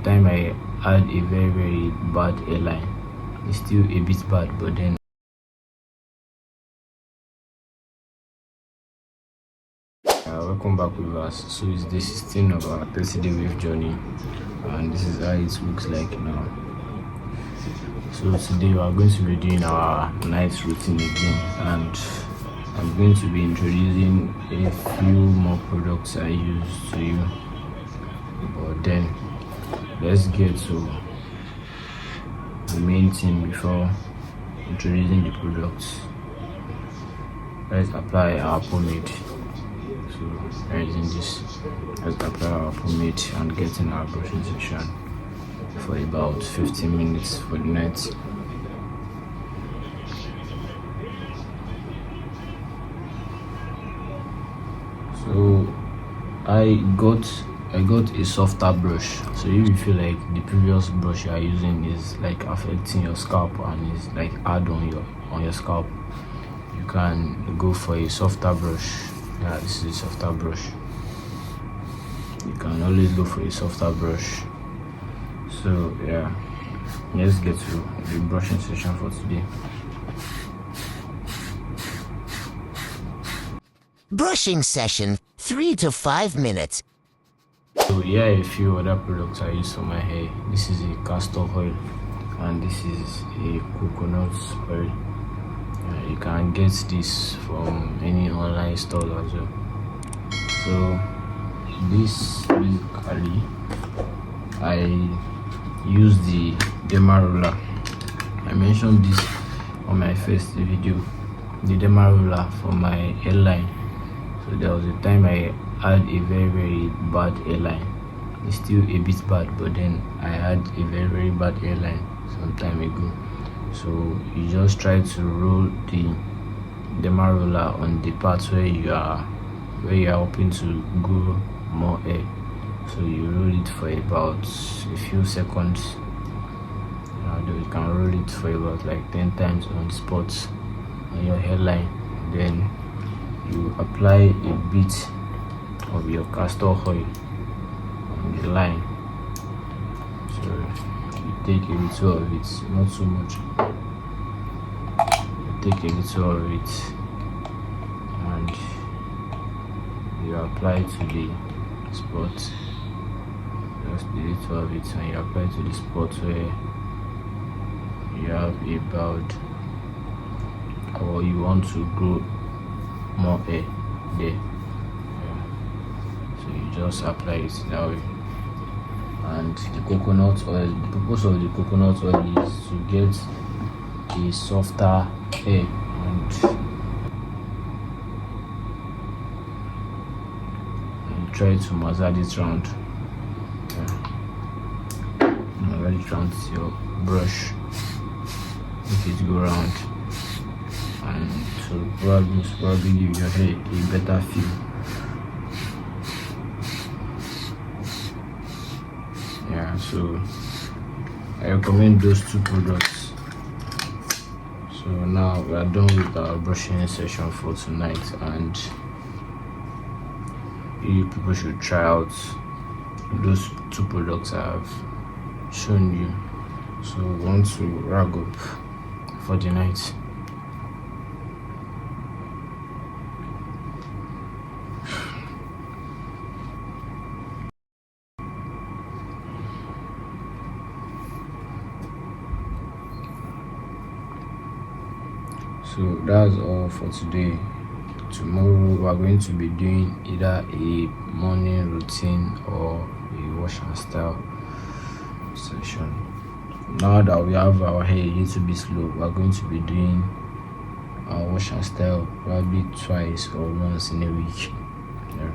time I had a very bad hairline. It's still a bit bad, but then welcome back with us. So it's day 16 of our 30-day wave journey, and this is how it looks like now. So today we are going to be doing our night routine again, and I'm going to be introducing a few more products I use to you. But then let's get to the main thing before introducing the products. Let's apply our pomade. So using this, let's apply our pomade and get in our brushing session for about 15 minutes for the night. So I got a softer brush. So if you feel like the previous brush you are using is like affecting your scalp and is like hard on your scalp, you can go for a softer brush. Yeah, this is a softer brush. You can always go for a softer brush. So yeah, let's get to the brushing session for today. Brushing session, 3 to 5 minutes. So here are a few other products I use for my hair. This is a castor oil and this is a coconut oil. You can get this from any online store as well. So this basically, I use the Demarula. I mentioned this on my first video, the Demarula for my hairline. So there was a time I had a very bad hairline. It's still a bit bad, but then I had a very bad hairline some time ago. So you just try to roll the Demarula on the parts where you are hoping to grow more hair. So you roll it for about a few seconds. You can roll it for about like 10 times on the spots on your hairline. Then you apply a bit of your castor oil on the line. So you take a little of it, not so much. You take a little of it and you apply to the spot. Just a little of it and you apply to the spot where you have a bald or you want to grow more hair there. So you just apply it that way. And the coconut oil, the purpose of the coconut oil is to get a softer hair and try to massage it round. Massage it round with your brush, make it go round, and to probably give your hair a better feel. Yeah, so I recommend those two products. So now we are done with our brushing session for tonight, and you people should try out those two products I have shown you. So we want to rag up for the night. So that's all for today. Tomorrow we are going to be doing either a morning routine or a wash and style session. Now that we have our hair a little bit slow, we are going to be doing our wash and style probably twice or once in a week. Yeah.